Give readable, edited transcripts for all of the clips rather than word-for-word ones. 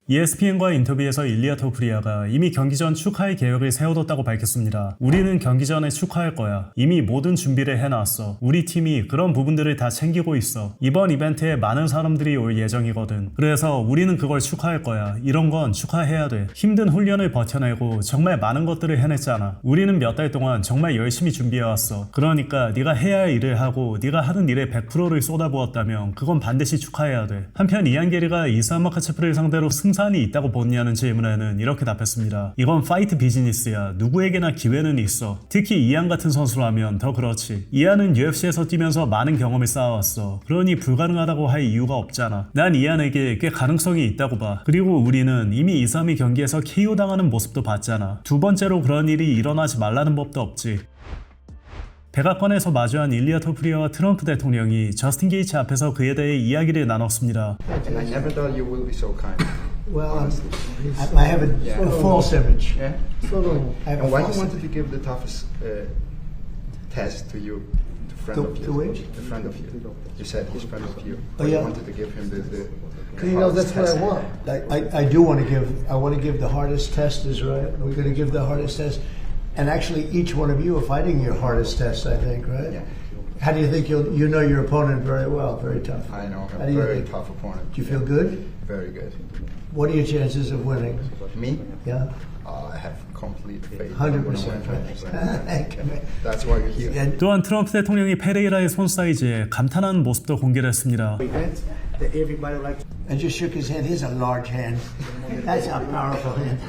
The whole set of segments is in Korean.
ESPN과의 인터뷰에서 일리아 토프리아가 이미 경기 전 축하의 계획을 세워뒀다고 밝혔습니다. 우리는 경기 전에 축하할 거야. 이미 모든 준비를 해놨어. 우리 팀이 그런 부분들을 다 챙기고 있어. 이번 이벤트에 많은 사람들이 올 예정이거든. 그래서 우리는 그걸 축하할 거야. 이런 건 축하해야 돼. 힘든 훈련을 버텨내고 정말 많은 것들을 해냈잖아. 우리는 몇 달 동안 정말 열심히 준비해왔어. 그러니까 네가 해야 할 일을 하고 네가 하는 일에 100%를 쏟아부었다면 그건 반드시 축하해야 돼. 한편 이안 게리가 이스한 마카체프를 상대로 승산이 있다고 보느냐는 질문에는 이렇게 답했습니다. 이건 파이트 비즈니스야. 누구에게나 기회는 있어. 특히 이안 같은 선수라면 더 그렇지. 이안은 UFC에서 뛰면서 많은 경험을 쌓아왔어. 그러니 불가능하다고 할 이유가 없잖아. 난 이안에게 꽤 가능성이 있다고 봐. 그리고 우리는 이미 이스함이 경기에서 KO 당하는 모습도 봤잖아. 두 번째로 그런 일이 일어나지 말라는 법도 없지. 백악관에서 마주한 일리아 토프리아와 트럼프 대통령이 저스틴 게이츠 앞에서 그에 대해 이야기를 나눴습니다. And I never thought you would be so kind. Well, honestly. I have a false image. Yeah. I have a And why you false wanted to give the toughest test to you, to friend To- of to you, which? the friend of you. You said he's friend of you. Oh, But yeah. you wanted to give him the Because you know hardest that's what I test. want. I do want to give. I want to give the hardest test. Is right. We're going to give the hardest test, and actually, each one of you are fighting your hardest test. I think, right? Yeah. How do you think you know your opponent very well? Very tough. I know How a do you very think? tough opponent. Do you feel good? Very good. What are your chances of winning? Me? Yeah, I have complete faith. 100%. That's why you're here. And 또한 트럼프 대통령이 페레이라의 손 사이즈에 감탄하는 모습도 공개를 했습니다. that everybody likes. and just shook his hand. He's a large hand. That's a powerful hand.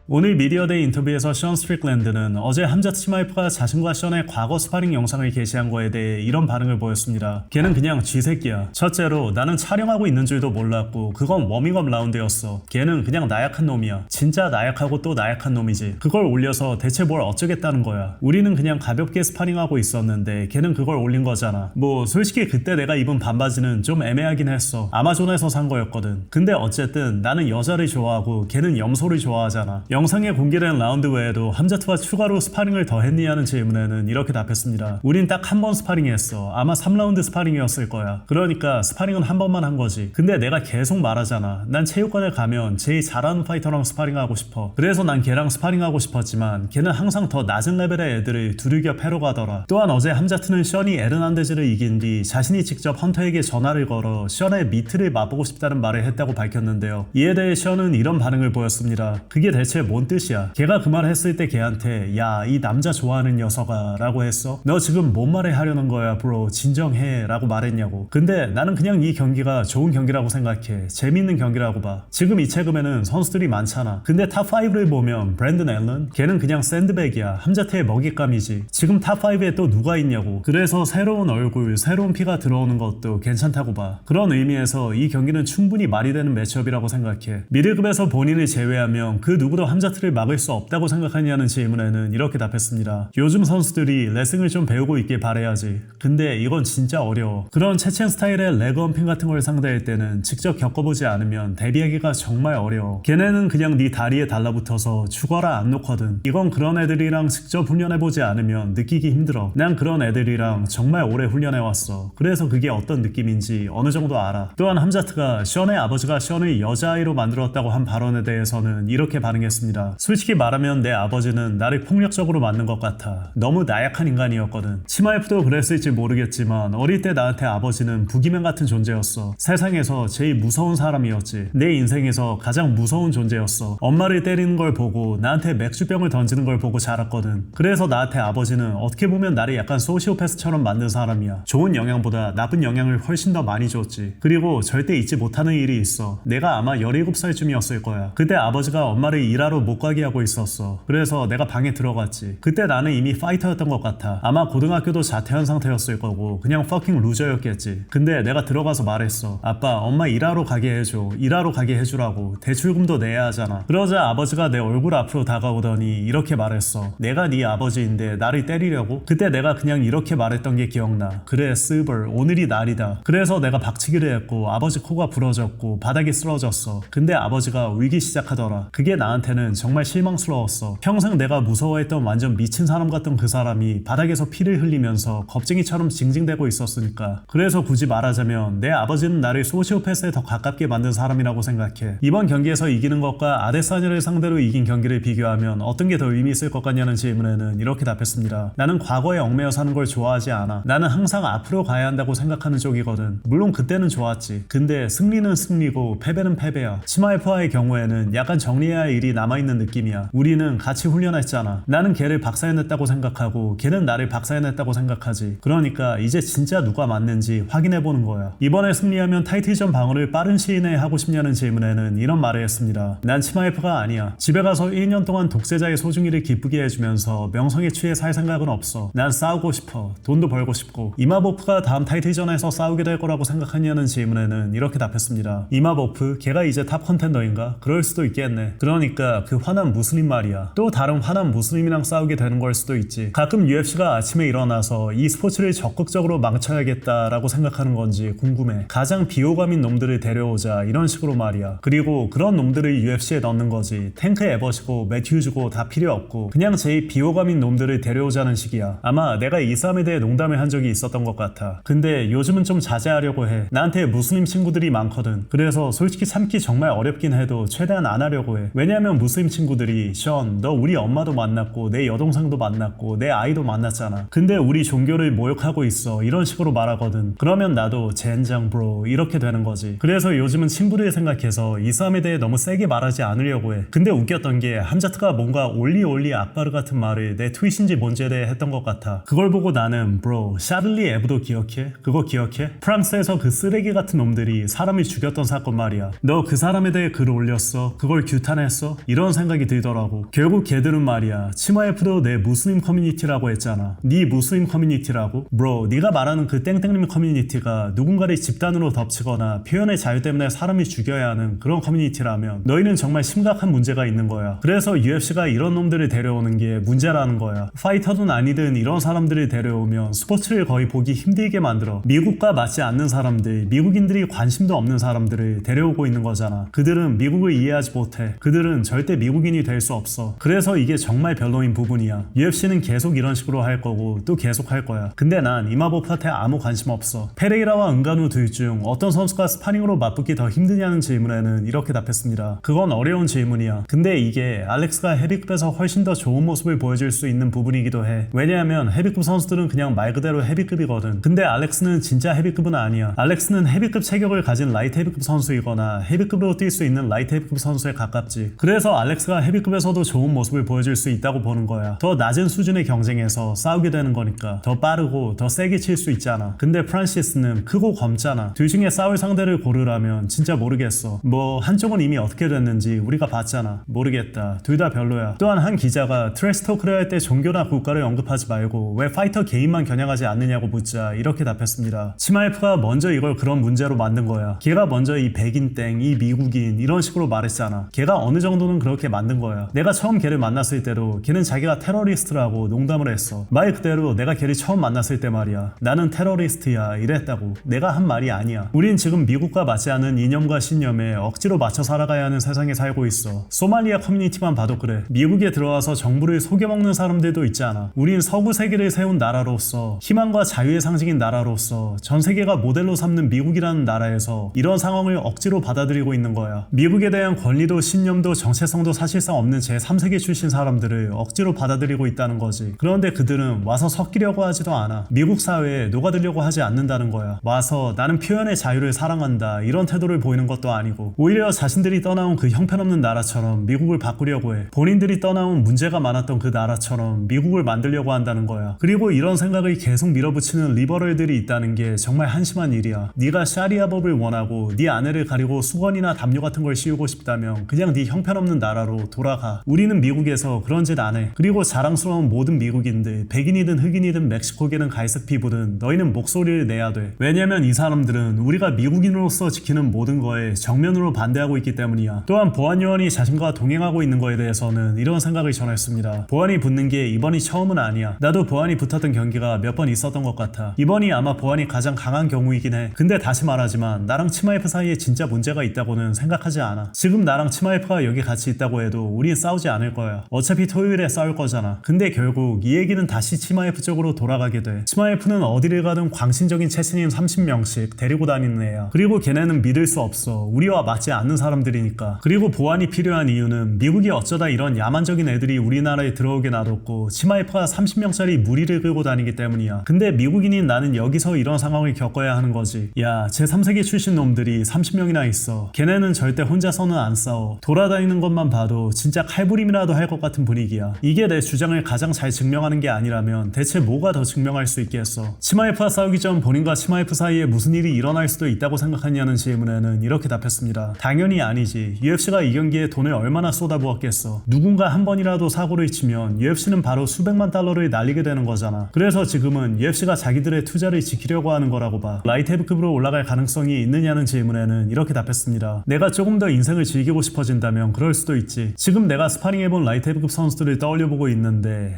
오늘 미디어데이 인터뷰에서 션 스트릭랜드는 어제 함자트 치마이프가 자신과 션의 과거 스파링 영상을 게시한 거에 대해 이런 반응을 보였습니다. 걔는 그냥 쥐새끼야. 첫째로 나는 촬영하고 있는 줄도 몰랐고 그건 워밍업 라운드였어. 걔는 그냥 나약한 놈이야. 진짜 나약하고 또 나약한 놈이지. 그걸 올려서 대체 뭘 어쩌겠다는 거야. 우리는 그냥 가볍게 스파링하고 있었는데 걔는 그걸 올린 거잖아. 뭐 솔직히 그때 내가 입은 반바지는 좀 애매하긴 했어. 아마존에서 산 거였거든. 근데 어쨌든 나는 여자를 좋아하고 걔는 염소를 좋아하잖아. 영상에 공개된 라운드 외에도 함자트와 추가로 스파링을 더 했느냐는 질문에는 이렇게 답했습니다. 우린 딱 한 번 스파링했어. 아마 3라운드 스파링이었을 거야. 그러니까 스파링은 한 번만 한 거지. 근데 내가 계속 말하잖아. 난 체육관에 가면 제일 잘하는 파이터랑 스파링하고 싶어. 그래서 난 걔랑 스파링하고 싶었지만 걔는 항상 더 낮은 레벨의 애들을 두들겨 패러 가더라. 또한 어제 함자트는 션이 에르난데즈를 이긴 뒤 자신이 직접 헌터에게 전화를 걸어 션의 미트를 맛보고 싶다는 말을 했다고 밝혔는데요. 이에 대해 션은 이런 반응을 보였습니다. 그게 대체 뭔 뜻이야? 걔가 그 말을 했을 때 걔한테 야, 이 남자 좋아하는 녀석아 라고 했어? 너 지금 뭔 말을 하려는 거야 브로? 진정해 라고 말했냐고. 근데 나는 그냥 이 경기가 좋은 경기라고 생각해. 재밌는 경기라고 봐. 지금 이 체급에는 선수들이 많잖아. 근데 탑5를 보면 브랜든 앨런? 걔는 그냥 샌드백이야. 함자트의 먹잇감이지. 지금 탑5에 또 누가 있냐고. 그래서 새로운 얼굴, 새로운 피가 들어오는 것도 괜찮다고 봐. 그런 의미에서 이 경기는 충분히 말이 되는 매치업이라고 생각해. 미들급에서 본인을 제외하면 그 누구도 함자트를 막을 수 없다고 생각하냐는 질문에는 이렇게 답했습니다. 요즘 선수들이 레슨을 좀 배우고 있길 바라야지. 근데 이건 진짜 어려워. 그런 체첸 스타일의 레그엄핑 같은 걸 상대할 때는 직접 겪어보지 않으면 대비하기가 정말 어려워. 걔네는 그냥 네 다리에 달라붙어서 죽어라 안 놓거든. 이건 그런 애들이랑 직접 훈련해보지 않으면 느끼기 힘들어. 난 그런 애들이랑 정말 오래 훈련해왔어. 그래서 그게 어떤 느낌인지 어느 정도 알아. 또한 함자트가 션의 아버지가 션을 여자아이로 만들었다고 한 발언에 대해서는 이렇게 반응했습니다. 솔직히 말하면 내 아버지는 나를 폭력적으로 만든 것 같아. 너무 나약한 인간이었거든. 치마이프도 그랬을지 모르겠지만 어릴 때 나한테 아버지는 부기맨 같은 존재였어. 세상에서 제일 무서운 사람이었지. 내 인생에서 가장 무서운 존재였어. 엄마를 때리는 걸 보고 나한테 맥주병을 던지는 걸 보고 자랐거든. 그래서 나한테 아버지는 어떻게 보면 나를 약간 소시오패스처럼 만든 사람이야. 좋은 영향보다 나쁜 영향을 훨씬 더 많이 줬지. 그리고 절대 잊지 못하는 일이 있어. 내가 아마 17살쯤이었을 거야. 그때 아버지가 엄마를 일하러 못 가게 하고 있었어. 그래서 내가 방에 들어갔지. 그때 나는 이미 파이터였던 것 같아. 아마 고등학교도 자퇴한 상태였을 거고 그냥 퍼킹 루저였겠지. 근데 내가 들어가서 말했어. 아빠, 엄마 일하러 가게 해줘. 일하러 가게 해주라고. 대출금도 내야 하잖아. 그러자 아버지가 내 얼굴 앞으로 다가오더니 이렇게 말했어. 내가 네 아버지인데 나를 때리려고? 그때 내가 그냥 이렇게 말했던 게 기억나. 그래 스벌, 오늘이 날이다. 그래서 내가 박치기를 했고 아버지 코가 부러졌고 바닥에 쓰러졌어. 근데 아버지가 울기 시작하더라. 그게 나한테는 나한테는 정말 실망스러웠어. 평생 내가 무서워했던 완전 미친 사람 같던 그 사람이 바닥에서 피를 흘리면서 겁쟁이처럼 징징대고 있었으니까. 그래서 굳이 말하자면 내 아버지는 나를 소시오패스에 더 가깝게 만든 사람이라고 생각해. 이번 경기에서 이기는 것과 아데사냐를 상대로 이긴 경기를 비교하면 어떤 게 더 의미 있을 것 같냐는 질문에는 이렇게 답했습니다. 나는 과거에 얽매여 사는 걸 좋아하지 않아. 나는 항상 앞으로 가야 한다고 생각하는 쪽이거든. 물론 그때는 좋았지. 근데 승리는 승리고 패배는 패배야. 치마에프와의 경우에는 약간 정리해야 할 일이 남아있는 느낌이야. 우리는 같이 훈련했잖아. 나는 걔를 박사해냈다고 생각하고 걔는 나를 박사해냈다고 생각하지. 그러니까 이제 진짜 누가 맞는지 확인해보는 거야. 이번에 승리하면 타이틀전 방어를 빠른 시일 내에 하고 싶냐는 질문에는 이런 말을 했습니다. 난 치마에프가 아니야. 집에 가서 1년 동안 독재자의 소중이를 기쁘게 해주면서 명성에 취해 살 생각은 없어. 난 싸우고 싶어. 돈도 벌고 싶고. 이마보프가 다음 타이틀전에서 싸우게 될 거라고 생각하냐는 질문에는 이렇게 답했습니다. 이마보프? 걔가 이제 탑 컨텐더인가? 그럴 수도 있겠네. 그러니까 그 화난 무슬림 말이야. 또 다른 화난 무슬림이랑 싸우게 되는 걸 수도 있지. 가끔 UFC가 아침에 일어나서 이 스포츠를 적극적으로 망쳐야겠다라고 생각하는 건지 궁금해. 가장 비호감인 놈들을 데려오자 이런 식으로 말이야. 그리고 그런 놈들을 UFC에 넣는 거지. 탱크 에버시고 매튜즈고 다 필요 없고 그냥 제일 비호감인 놈들을 데려오자는 식이야. 아마 내가 이 싸움에 대해 농담을 한 적이 있었던 것 같아. 근데 요즘은 좀 자제하려고 해. 나한테 무슬림 친구들이 많거든. 그래서 솔직히 참기 정말 어렵긴 해도 최대한 안 하려고 해. 왜냐면 무슬림 친구들이 션, 너 우리 엄마도 만났고 내 여동생도 만났고 내 아이도 만났잖아. 근데 우리 종교를 모욕하고 있어. 이런 식으로 말하거든. 그러면 나도 젠장 브로 이렇게 되는 거지. 그래서 요즘은 친구를 생각해서 이 싸움에 대해 너무 세게 말하지 않으려고 해. 근데 웃겼던 게 함자트가 뭔가 올리 악바르 같은 말을 내 트윗인지 뭔지에 대해 했던 것 같아. 그걸 보고 나는 브로 샤를리 에브도 기억해? 그거 기억해? 프랑스에서 그 쓰레기 같은 놈들이 사람을 죽였던 사건 말이야. 너 그 사람에 대해 글 올렸어? 그걸 규탄했어? 이런 생각이 들더라고. 결국 걔들은 말이야. 치마에프도 내 무슬림 커뮤니티라고 했잖아. 네 무슬림 커뮤니티라고? 브로 네가 말하는 그 땡땡님 커뮤니티가 누군가를 집단으로 덮치거나 표현의 자유 때문에 사람이 죽여야 하는 그런 커뮤니티라면 너희는 정말 심각한 문제가 있는 거야. 그래서 UFC가 이런 놈들을 데려오는 게 문제라는 거야. 파이터든 아니든 이런 사람들을 데려오면 스포츠를 거의 보기 힘들게 만들어. 미국과 맞지 않는 사람들, 미국인들이 관심도 없는 사람들을 데려오고 있는 거잖아. 그들은 미국을 이해하지 못해. 그들은 절대 미국인이 될 수 없어. 그래서 이게 정말 별로인 부분이야. UFC는 계속 이런 식으로 할 거고 또 계속 할 거야. 근데 난 이마보프한테 아무 관심 없어. 페레이라와 은가누 둘 중 어떤 선수가 스파링으로 맞붙기 더 힘드냐는 질문에는 이렇게 답했습니다. 그건 어려운 질문이야. 근데 이게 알렉스가 헤비급에서 훨씬 더 좋은 모습을 보여줄 수 있는 부분이기도 해. 왜냐하면 헤비급 선수들은 그냥 말 그대로 헤비급이거든. 근데 알렉스는 진짜 헤비급은 아니야. 알렉스는 헤비급 체격을 가진 라이트 헤비급 선수이거나 헤비급으로 뛸 수 있는 라이트 헤비급 선수에 가깝지. 그래서 알렉스가 헤비급에서도 좋은 모습을 보여줄 수 있다고 보는 거야. 더 낮은 수준의 경쟁에서 싸우게 되는 거니까. 더 빠르고 더 세게 칠 수 있잖아. 근데 프란시스는 크고 검잖아. 둘 중에 싸울 상대를 고르라면 진짜 모르겠어. 뭐 한쪽은 이미 어떻게 됐는지 우리가 봤잖아. 모르겠다. 둘 다 별로야. 또한 한 기자가 트래시 토크를 할 때 종교나 국가를 언급하지 말고 왜 파이터 개인만 겨냥하지 않느냐고 묻자 이렇게 답했습니다. 치마에프가 먼저 이걸 그런 문제로 만든 거야. 걔가 먼저 이 백인 땡, 이 미국인 이런 식으로 말했잖아. 걔가 어느 정도는 그렇게 만든 거야. 내가 처음 걔를 만났을 때도 걔는 자기가 테러리스트라고 농담을 했어. 말 그대로 내가 걔를 처음 만났을 때 말이야. 나는 테러리스트야 이랬다고. 내가 한 말이 아니야. 우린 지금 미국과 맞지 않은 이념과 신념에 억지로 맞춰 살아가야 하는 세상에 살고 있어. 소말리아 커뮤니티만 봐도 그래. 미국에 들어와서 정부를 속여먹는 사람들도 있잖아. 우린 서구 세계를 세운 나라로서 희망과 자유의 상징인 나라로서 전 세계가 모델로 삼는 미국이라는 나라에서 이런 상황을 억지로 받아들이고 있는 거야. 미국에 대한 권리도 신념도 정체성도 사실상 없는 제3세계 출신 사람들을 억지로 받아들이고 있다는 거지. 그런데 그들은 와서 섞이려고 하지도 않아. 미국 사회에 녹아들려고 하지 않는다는 거야. 와서 나는 표현의 자유를 사랑한다 이런 태도를 보이는 것도 아니고 오히려 자신들이 떠나온 그 형편없는 나라처럼 미국을 바꾸려고 해. 본인들이 떠나온 문제가 많았던 그 나라처럼 미국을 만들려고 한다는 거야. 그리고 이런 생각을 계속 밀어붙이는 리버럴들이 있다는 게 정말 한심한 일이야. 네가 샤리아법을 원하고 네 아내를 가리고 수건이나 담요 같은 걸 씌우고 싶다면 그냥 네 형편없는 나라로 돌아가. 우리는 미국에서 그런 짓 안 해. 그리고 자랑스러운 모든 미국인들, 백인이든 흑인이든 멕시코계든 갈색 피부든 너희는 목소리를 내야 돼. 왜냐면 이 사람들은 우리가 미국인으로서 지키는 모든 거에 정면으로 반대하고 있기 때문이야. 또한 보안 요원이 자신과 동행하고 있는 거에 대해서는 이런 생각을 전했습니다. 보안이 붙는 게 이번이 처음은 아니야. 나도 보안이 붙었던 경기가 몇 번 있었던 것 같아. 이번이 아마 보안이 가장 강한 경우이긴 해. 근데 다시 말하지만 나랑 치마에프 사이에 진짜 문제가 있다고는 생각하지 않아. 지금 나랑 치마에프가 여기 같이 같이 있다고 해도 우린 싸우지 않을 거야. 어차피 토요일에 싸울 거잖아. 근데 결국 이 얘기는 다시 치마에프 쪽으로 돌아가게 돼. 치마에프는 어디를 가든 광신적인 체스님 30명씩 데리고 다니는 애야. 그리고 걔네는 믿을 수 없어. 우리와 맞지 않는 사람들이니까. 그리고 보안이 필요한 이유는 미국이 어쩌다 이런 야만적인 애들이 우리나라에 들어오게 놔뒀고 치마에프가 30명짜리 무리를 끌고 다니기 때문이야. 근데 미국인인 나는 여기서 이런 상황을 겪어야 하는 거지. 야, 제3세계 출신 놈들이 30명이나 있어. 걔네는 절대 혼자서는 안 싸워. 돌아다니는 것만 봐도 진짜 칼부림이라도 할 것 같은 분위기야. 이게 내 주장을 가장 잘 증명하는 게 아니라면 대체 뭐가 더 증명할 수 있겠어. 치마에프와 싸우기 전 본인과 치마에프 사이에 무슨 일이 일어날 수도 있다고 생각하냐는 질문에는 이렇게 답했습니다. 당연히 아니지. UFC가 이 경기에 돈을 얼마나 쏟아부었겠어. 누군가 한 번이라도 사고를 치면 UFC는 바로 수백만 달러를 날리게 되는 거잖아. 그래서 지금은 UFC가 자기들의 투자를 지키려고 하는 거라고 봐. 라이트 헤비급으로 올라갈 가능성이 있느냐는 질문에는 이렇게 답했습니다. 내가 조금 더 인생을 즐기고 싶어진다면 그럴 수도 있지. 지금 내가 스파링해본 라이트 헤비급 선수들을 떠올려보고 있는데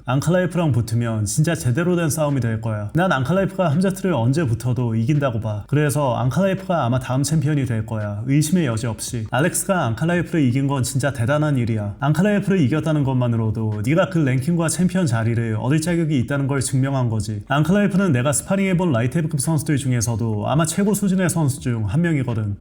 앙칼라이프랑 붙으면 진짜 제대로 된 싸움이 될 거야. 난 앙칼라이프가 함자트를 언제 붙어도 이긴다고 봐. 그래서 앙칼라이프가 아마 다음 챔피언이 될 거야. 의심의 여지 없이. 알렉스가 앙칼라이프를 이긴 건 진짜 대단한 일이야. 앙칼라이프를 이겼다는 것만으로도 네가 그 랭킹과 챔피언 자리를 얻을 자격이 있다는 걸 증명한 거지. 앙칼라이프는 내가 스파링해본 라이트 헤비급 선수들 중에서도 아마 최고 수준의 선수 중 한 명이거든.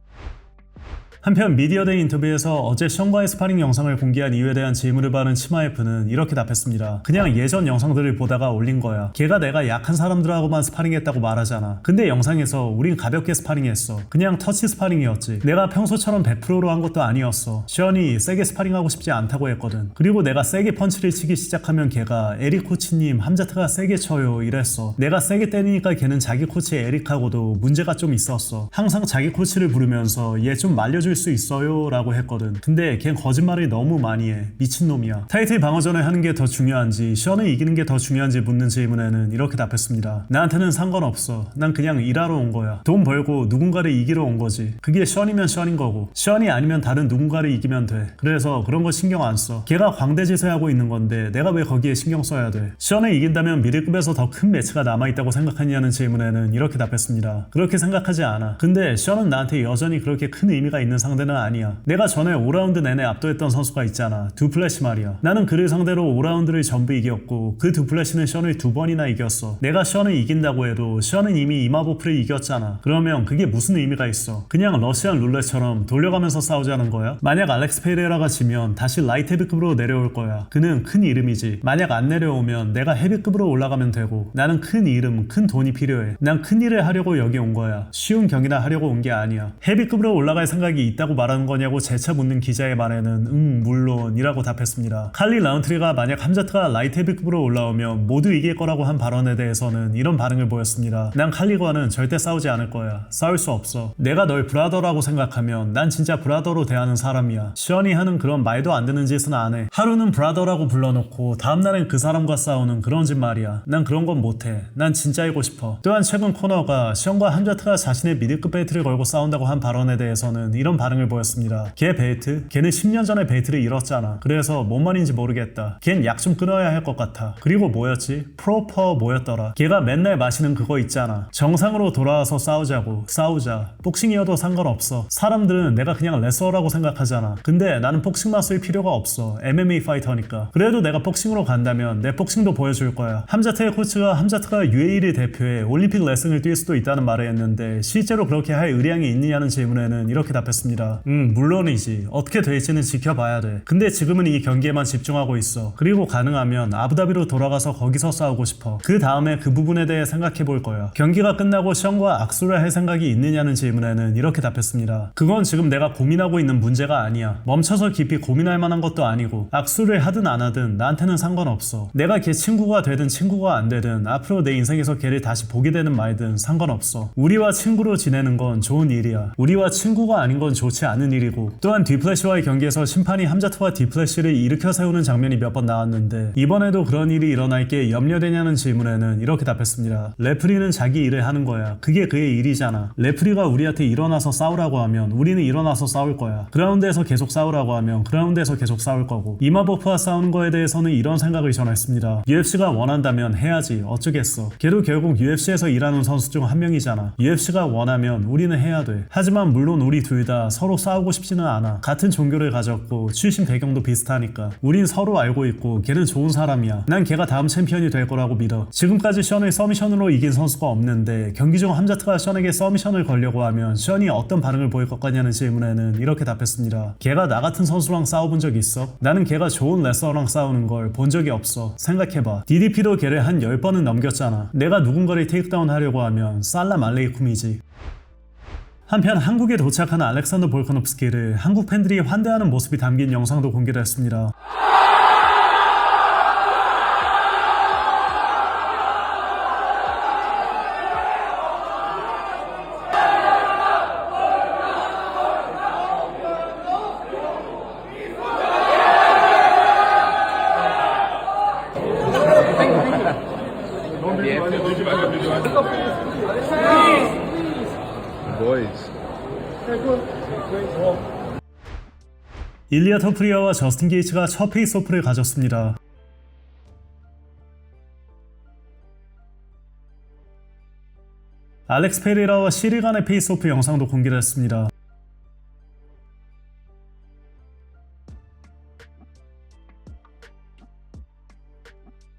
한편 미디어데이 인터뷰에서 어제 션과의 스파링 영상을 공개한 이유에 대한 질문을 받은 치마에프는 이렇게 답했습니다. 그냥 예전 영상들을 보다가 올린 거야. 걔가 내가 약한 사람들하고만 스파링했다고 말하잖아. 근데 영상에서 우린 가볍게 스파링했어. 그냥 터치 스파링이었지. 내가 평소처럼 100%로 한 것도 아니었어. 션이 세게 스파링하고 싶지 않다고 했거든. 그리고 내가 세게 펀치를 치기 시작하면 걔가 에릭 코치님 함자트가 세게 쳐요 이랬어. 내가 세게 때리니까 걔는 자기 코치 에릭하고도 문제가 좀 있었어. 항상 자기 코치를 부르면서 얘 좀 말려줄 수 있어요 라고 했거든. 근데 걘 거짓말을 너무 많이 해. 미친놈이야. 타이틀 방어전을 하는 게 더 중요한지 션을 이기는 게 더 중요한지 묻는 질문에는 이렇게 답했습니다. 나한테는 상관없어. 난 그냥 일하러 온 거야. 돈 벌고 누군가를 이기러 온 거지. 그게 션이면 션인 거고 션이 아니면 다른 누군가를 이기면 돼. 그래서 그런 거 신경 안 써. 걔가 광대짓을 하고 있는 건데 내가 왜 거기에 신경 써야 돼. 션을 이긴다면 미들급에서 더 큰 매치가 남아있다고 생각하냐는 질문에는 이렇게 답했습니다. 그렇게 생각하지 않아. 근데 션은 나한테 여전히 그렇게 큰 의미가 있는 상대는 아니야. 내가 전에 5라운드 내내 압도했던 선수가 있잖아. 두플래시 말이야. 나는 그를 상대로 5라운드를 전부 이겼고 그 두플래시는 션을 2번이나 이겼어. 내가 션을 이긴다고 해도 션은 이미 이마보프를 이겼잖아. 그러면 그게 무슨 의미가 있어. 그냥 러시안 룰렛처럼 돌려가면서 싸우자는 거야. 만약 알렉스 페레라가 지면 다시 라이트 헤비급으로 내려올 거야. 그는 큰 이름이지. 만약 안 내려오면 내가 헤비급으로 올라가면 되고 나는 큰 이름, 큰 돈이 필요해. 난 큰 일을 하려고 여기 온 거야. 쉬운 경기나 하려고 온 게 아니야. 헤비급으로 올라갈 생각이 있다고 말하는 거냐고 재차 묻는 기자의 말에는 물론 이라고 답했습니다. 칼리 라운트리가 만약 함자트가 라이트 헤비급으로 올라오면 모두 이길 거라고 한 발언에 대해서는 이런 반응을 보였습니다. 난 칼리과는 절대 싸우지 않을 거야. 싸울 수 없어. 내가 널 브라더라고 생각하면 난 진짜 브라더로 대하는 사람이야. 션이 하는 그런 말도 안 되는 짓은 안 해. 하루는 브라더라고 불러놓고 다음날엔 그 사람과 싸우는 그런 짓 말이야. 난 그런 건 못해. 난 진짜이고 싶어. 또한 최근 코너가 션과 함자트가 자신의 미들급 벨트를 걸고 싸운다고 한 발언에 대해서는 이런 반응을 보였습니다. 걔 벨트? 걔는 10년 전에 벨트를 잃었잖아. 그래서 뭔 말인지 모르겠다. 걘 약 좀 끊어야 할 것 같아. 그리고 뭐였지? 프로퍼 뭐였더라? 걔가 맨날 마시는 그거 있잖아. 정상으로 돌아와서 싸우자고. 싸우자. 복싱이어도 상관없어. 사람들은 내가 그냥 레슬러라고 생각하잖아. 근데 나는 복싱만 쓸 필요가 없어. MMA 파이터니까. 그래도 내가 복싱으로 간다면 내 복싱도 보여줄 거야. 함자트의 코치가 함자트가 UAE를 대표해 올림픽 레슨을 뛸 수도 있다는 말을 했는데 실제로 그렇게 할 의향이 있느냐는 질문에는 이렇게 답했습니다. 물론이지. 어떻게 될지는 지켜봐야 돼. 근데 지금은 이 경기에만 집중하고 있어. 그리고 가능하면 아부다비로 돌아가서 거기서 싸우고 싶어. 그 다음에 그 부분에 대해 생각해 볼 거야. 경기가 끝나고 션과 악수를 할 생각이 있느냐는 질문에는 이렇게 답했습니다. 그건 지금 내가 고민하고 있는 문제가 아니야. 멈춰서 깊이 고민할 만한 것도 아니고 악수를 하든 안 하든 나한테는 상관없어. 내가 걔 친구가 되든 친구가 안 되든 앞으로 내 인생에서 걔를 다시 보게 되는 말든 상관없어. 우리와 친구로 지내는 건 좋은 일이야. 우리와 친구가 아닌 건 좋지 않은 일이고 또한 디플래시와의 경기에서 심판이 함자트와 디플래시를 일으켜 세우는 장면이 몇 번 나왔는데 이번에도 그런 일이 일어날 게 염려되냐는 질문에는 이렇게 답했습니다. 레프리는 자기 일을 하는 거야. 그게 그의 일이잖아. 레프리가 우리한테 일어나서 싸우라고 하면 우리는 일어나서 싸울 거야. 그라운드에서 계속 싸우라고 하면 그라운드에서 계속 싸울 거고 이마보프와 싸우는 거에 대해서는 이런 생각을 전했습니다. UFC가 원한다면 해야지. 어쩌겠어. 걔도 결국 UFC에서 일하는 선수 중 한 명이잖아. UFC가 원하면 우리는 해야 돼. 하지만 물론 우리 둘 다 아니라 서로 싸우고 싶지는 않아. 같은 종교를 가졌고 출신 배경도 비슷하니까. 우린 서로 알고 있고 걔는 좋은 사람이야. 난 걔가 다음 챔피언이 될 거라고 믿어. 지금까지 션을 서미션으로 이긴 선수가 없는데 경기 중 함자트가 션에게 서미션을 걸려고 하면 션이 어떤 반응을 보일 것 같냐는 질문에는 이렇게 답했습니다. 걔가 나 같은 선수랑 싸워본 적 있어? 나는 걔가 좋은 레슬러랑 싸우는 걸 본 적이 없어. 생각해봐. DDP로 걔를 한 10번은 넘겼잖아. 내가 누군가를 테이크다운 하려고 하면 살람 알레이쿰이지. 한편 한국에 도착한 알렉산더 볼카노프스키를 한국 팬들이 환대하는 모습이 담긴 영상도 공개를 했습니다. Boys. 일리아 터프리아와 저스틴 게이츠가 첫 페이스오프를 가졌습니다. 알렉스 페레이라와 시리 간의 페이스오프 영상도 공개를 했습니다.